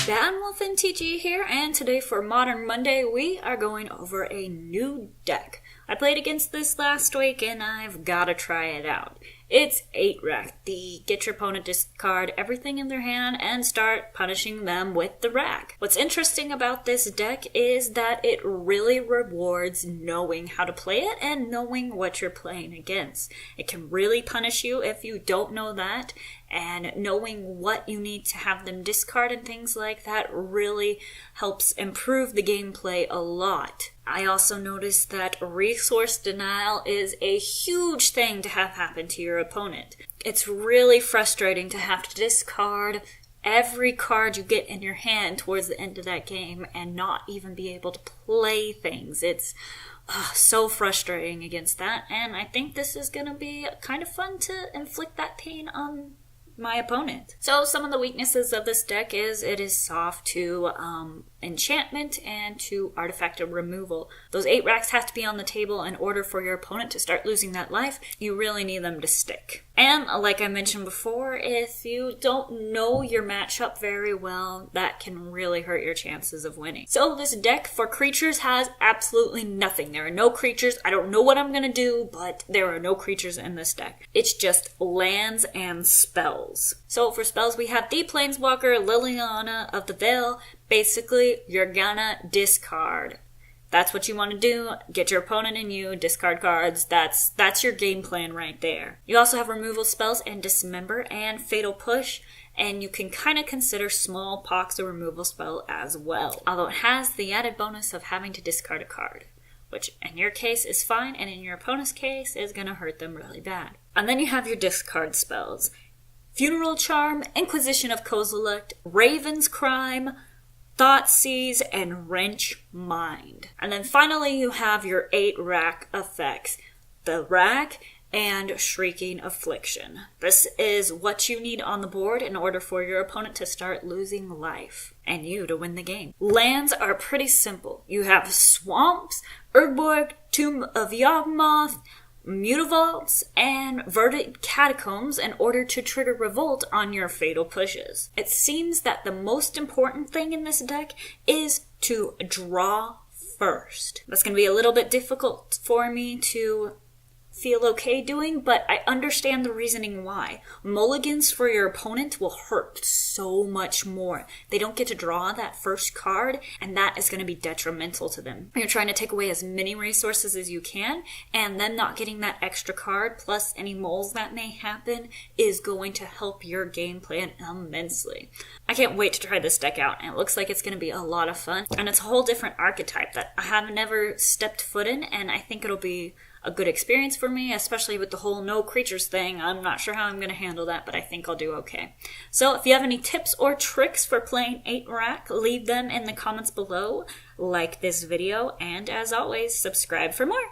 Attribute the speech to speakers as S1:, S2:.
S1: Badmolphin TG here, and today for Modern Monday we are going over a new deck. I played against this last week and I've gotta try it out. It's 8-Rack. Get your opponent to discard everything in their hand and start punishing them with the rack. What's interesting about this deck is that it really rewards knowing how to play it and knowing what you're playing against. It can really punish you if you don't know that, and knowing what you need to have them discard and things like that really helps improve the gameplay a lot. I also noticed that resource denial is a huge thing to have happen to your opponent. It's really frustrating to have to discard every card you get in your hand towards the end of that game and not even be able to play things. It's so frustrating against that, and I think this is going to be kind of fun to inflict that pain on my opponent. So some of the weaknesses of this deck is it is soft to enchantment and to artifact removal. Those 8-Racks have to be on the table in order for your opponent to start losing that life. You really need them to stick. And like I mentioned before, if you don't know your matchup very well, that can really hurt your chances of winning. So this deck for creatures has absolutely nothing. There are no creatures. I don't know what I'm gonna do, but there are no creatures in this deck. It's just lands and spells. So for spells, we have the Planeswalker Liliana of the Veil. Basically, you're gonna discard. That's what you want to do. Get your opponent and you, discard cards. That's your game plan right there. You also have removal spells and Dismember and Fatal Push, and you can kind of consider Smallpox a removal spell as well. Although it has the added bonus of having to discard a card, which in your case is fine, and in your opponent's case is going to hurt them really bad. And then you have your discard spells. Funeral Charm, Inquisition of Kozilek, Raven's Crime, Thoughtseize, and Wrench Mind. And then finally you have your 8-Rack effects. The Rack and Shrieking Affliction. This is what you need on the board in order for your opponent to start losing life and you to win the game. Lands are pretty simple. You have Swamps, Urborg, Tomb of Yawgmoth, Mutavaults, and Verdant Catacombs in order to trigger Revolt on your Fatal Pushes. It seems that the most important thing in this deck is to draw first. That's going to be a little bit difficult for me to feel okay doing, but I understand the reasoning why. Mulligans for your opponent will hurt so much more. They don't get to draw that first card, and that is going to be detrimental to them. You're trying to take away as many resources as you can, and then not getting that extra card, plus any moles that may happen, is going to help your game plan immensely. I can't wait to try this deck out, and it looks like it's going to be a lot of fun, and it's a whole different archetype that I have never stepped foot in, and I think it'll be a good experience for me, especially with the whole no creatures thing. I'm not sure how I'm going to handle that, but I think I'll do okay. So if you have any tips or tricks for playing 8-Rack, leave them in the comments below, like this video, and as always, subscribe for more.